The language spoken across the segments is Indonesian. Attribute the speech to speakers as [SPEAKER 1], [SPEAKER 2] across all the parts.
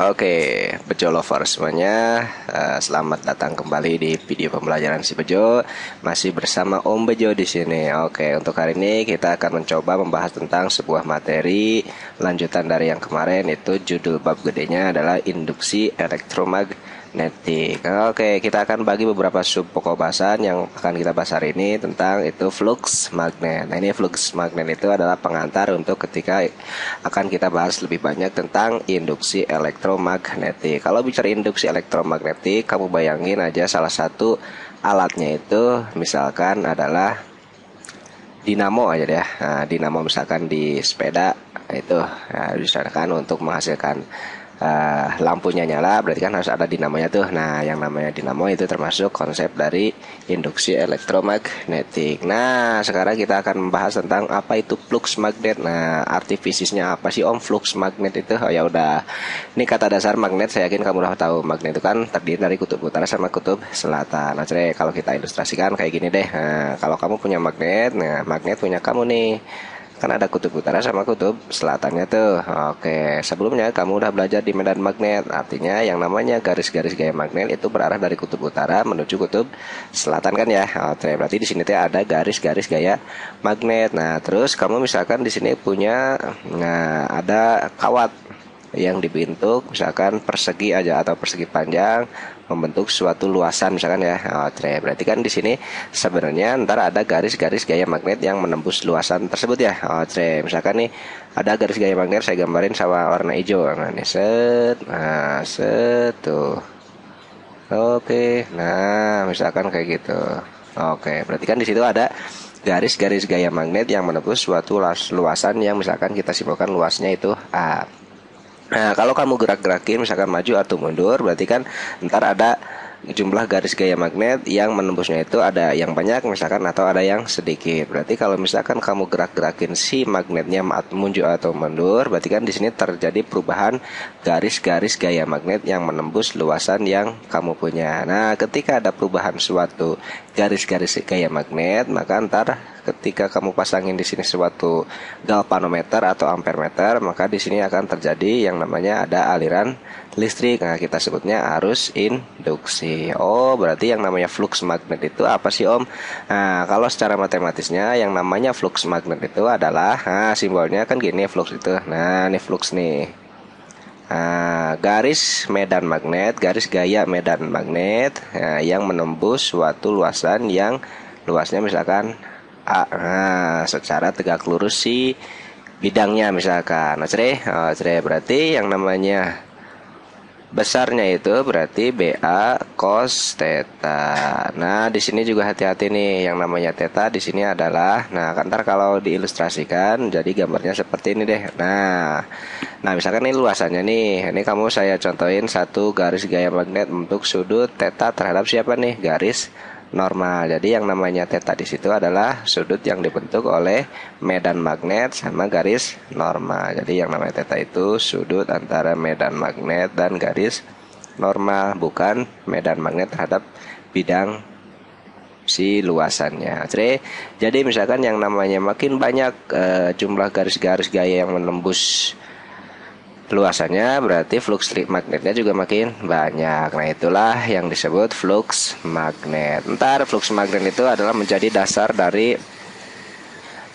[SPEAKER 1] Oke, Bejo lovers semuanya, selamat datang kembali di video pembelajaran si Bejo. Masih bersama Om Bejo di sini. Oke, untuk hari ini kita akan mencoba membahas tentang sebuah materi lanjutan dari yang kemarin, itu judul bab gedenya adalah induksi elektromagnetik. Oke, kita akan bagi beberapa sub pokok bahasan yang akan kita bahas hari ini tentang itu flux magnet. Nah, ini flux magnet itu adalah pengantar untuk ketika akan kita bahas lebih banyak tentang induksi elektromagnetik. Kalau bicara induksi elektromagnetik, kamu bayangin aja salah satu alatnya itu misalkan adalah dinamo aja deh. Nah, dinamo misalkan di sepeda itu misalkan untuk menghasilkan lampunya nyala, berarti kan harus ada dinamonya tuh. Nah, yang namanya dinamo itu termasuk konsep dari induksi elektromagnetik. Nah, sekarang kita akan membahas tentang apa itu flux magnet. Nah, arti fisiknya apa sih Om flux magnet itu? Oh ya udah. Ini kata dasar magnet, saya yakin kamu udah tahu. Magnet itu kan terdiri dari kutub utara sama kutub selatan. Nah, kalau kita ilustrasikan kayak gini deh. Nah, kalau kamu punya magnet, nah magnet punya kamu nih. Kan ada kutub utara sama kutub selatannya tuh. Oke, sebelumnya kamu udah belajar di medan magnet. Artinya yang namanya garis-garis gaya magnet itu berarah dari kutub utara menuju kutub selatan kan ya. Oke, berarti di sini tuh ada garis-garis gaya magnet. Nah, terus kamu misalkan di sini punya, nah ada kawat yang dibentuk misalkan persegi aja atau persegi panjang membentuk suatu luasan misalkan ya. Berarti kan di sini sebenarnya ntar ada garis-garis gaya magnet yang menembus luasan tersebut ya. Misalkan nih ada garis gaya magnet saya gambarin sama warna hijau. Nah, ini set tuh. Oke, nah misalkan kayak gitu. Oke, berarti kan di situ ada garis-garis gaya magnet yang menembus suatu luasan yang misalkan kita simpulkan luasnya itu A. Nah, kalau kamu gerak-gerakin misalkan maju atau mundur, berarti kan ntar ada jumlah garis gaya magnet yang menembusnya itu ada yang banyak misalkan atau ada yang sedikit. Berarti kalau misalkan kamu gerak-gerakin si magnetnya mundur atau mundur, berarti kan di sini terjadi perubahan garis-garis gaya magnet yang menembus luasan yang kamu punya. Nah, ketika ada perubahan suatu garis-garis gaya magnet, maka ntar ketika kamu pasangin di sini suatu galvanometer atau ampermeter, maka di sini akan terjadi yang namanya ada aliran listrik. Nah, kita sebutnya arus induksi. Oh, berarti yang namanya flux magnet itu apa sih Om? Nah, kalau secara matematisnya yang namanya flux magnet itu adalah, nah simbolnya kan gini flux itu. Nah, ini flux nih. Nah, garis medan magnet, garis gaya medan magnet, nah, yang menembus suatu luasan yang luasnya misalkan A. Nah, secara tegak lurus si bidangnya misalkan. Nah, berarti yang namanya besarnya itu berarti BA cos theta. Nah, di sini juga hati-hati nih, yang namanya theta di sini adalah, nah, ntar kalau diilustrasikan jadi gambarnya seperti ini deh. Nah, misalkan ini luasannya nih. Ini kamu saya contohin satu garis gaya magnet untuk sudut theta terhadap siapa nih? Garis normal. Jadi yang namanya theta di situ adalah sudut yang dibentuk oleh medan magnet sama garis normal. Jadi yang namanya theta itu sudut antara medan magnet dan garis normal, bukan medan magnet terhadap bidang si luasannya. Jadi misalkan yang namanya makin banyak jumlah garis-garis gaya yang menembus luasannya, berarti flux magnetnya juga makin banyak. Nah, itulah yang disebut flux magnet. Ntar flux magnet itu adalah menjadi dasar dari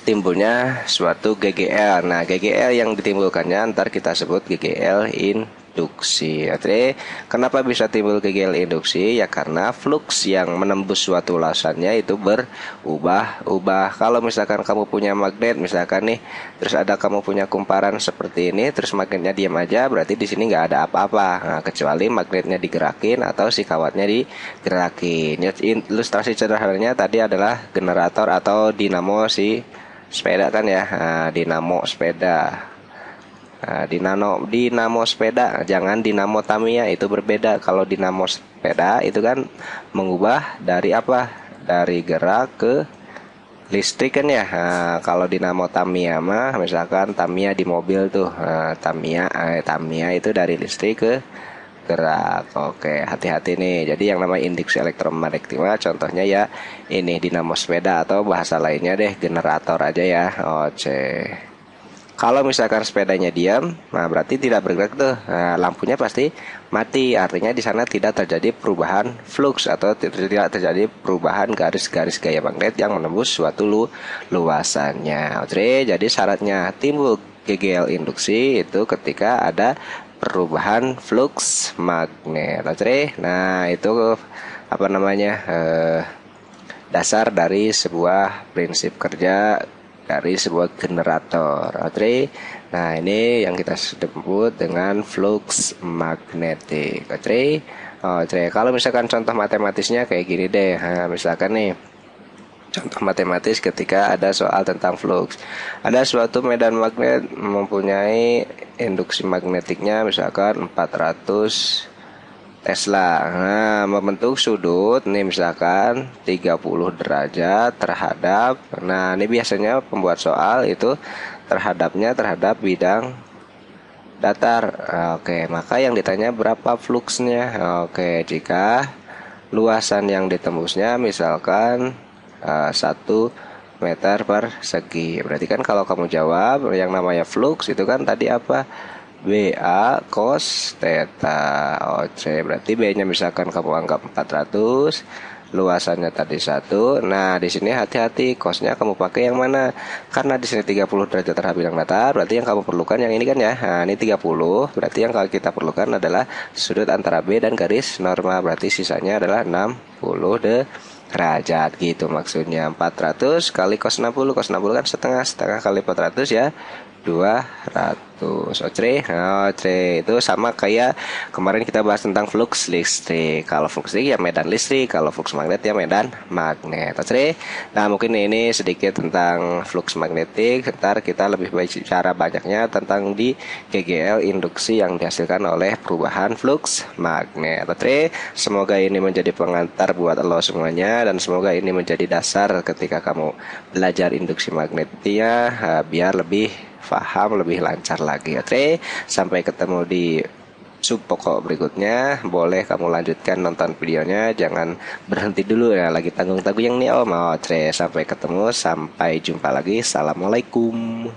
[SPEAKER 1] timbulnya suatu GGL. Nah, GGL yang ditimbulkannya ntar kita sebut GGL induksi. Jadi, kenapa bisa timbul GGL induksi? Ya karena flux yang menembus suatu luasannya itu berubah-ubah. Kalau misalkan kamu punya magnet, misalkan nih, terus ada kamu punya kumparan seperti ini, terus magnetnya diam aja, berarti di sini nggak ada apa-apa. Nah, kecuali magnetnya digerakin atau si kawatnya digerakin. Ilustrasi sederhananya tadi adalah generator atau dinamo si sepeda kan ya. Nah, dinamo sepeda. Nah, dinamo sepeda, jangan dinamo Tamiya, itu berbeda. Kalau dinamo sepeda itu kan mengubah dari apa? Dari gerak ke listrik kan ya. Nah, kalau dinamo Tamiya mah misalkan Tamiya di mobil tuh. Nah, Tamiya itu dari listrik ke gerak. Oke, hati-hati nih. Jadi yang namanya induksi elektromagnetik contohnya ya ini dinamo sepeda atau bahasa lainnya deh generator aja ya. Oke. Kalau misalkan sepedanya diam, nah berarti tidak bergerak tuh. Nah, lampunya pasti mati. Artinya di sana tidak terjadi perubahan flux atau tidak terjadi perubahan garis-garis gaya magnet yang menembus suatu luasannya. Oke, jadi syaratnya timbul GGL induksi itu ketika ada perubahan flux magnet. Oke, nah itu apa namanya? Dasar dari sebuah prinsip kerja dari sebuah generator. Oke. Nah, ini yang kita sebut dengan flux magnetik. Oke. Oke, kalau misalkan contoh matematisnya kayak gini deh. Nah, misalkan nih contoh matematis ketika ada soal tentang flux. Ada suatu medan magnet mempunyai induksi magnetiknya misalkan 400 Tesla. Nah, membentuk sudut nih misalkan 30 derajat terhadap. Nah, ini biasanya pembuat soal itu terhadap bidang datar. Oke, maka yang ditanya berapa fluxnya. Oke, jika luasan yang ditembusnya misalkan 1 meter persegi. Berarti kan kalau kamu jawab yang namanya flux itu kan tadi apa? BA cos theta. Oke, berarti B-nya misalkan kamu anggap 400, luasannya tadi 1. Nah, di sini hati-hati, cosnya kamu pakai yang mana? Karena di sini 30 derajat terhadap bidang datar, berarti yang kamu perlukan yang ini kan ya. Nah, ini 30, berarti yang kita perlukan adalah sudut antara B dan garis normal, berarti sisanya adalah 60 derajat gitu maksudnya. 400 kali cos 60 kan setengah kali 400 ya 200. Oke, oke, itu sama kayak kemarin kita bahas tentang flux listrik. Kalau flux listrik ya medan listrik, kalau flux magnet ya medan magnet. Oke. Nah, mungkin ini sedikit tentang flux magnetik. Ntar kita lebih bicara banyaknya tentang di GGL induksi yang dihasilkan oleh perubahan flux magnet. Oke. Semoga ini menjadi pengantar buat lo semuanya dan semoga ini menjadi dasar ketika kamu belajar induksi magnetnya biar lebih paham, lebih lancar lagi. Oke, sampai ketemu di sub pokok berikutnya. Boleh kamu lanjutkan nonton videonya, jangan berhenti dulu ya, lagi tanggung-tanggung yang nih Om. Oke, sampai ketemu, sampai jumpa lagi. Assalamualaikum.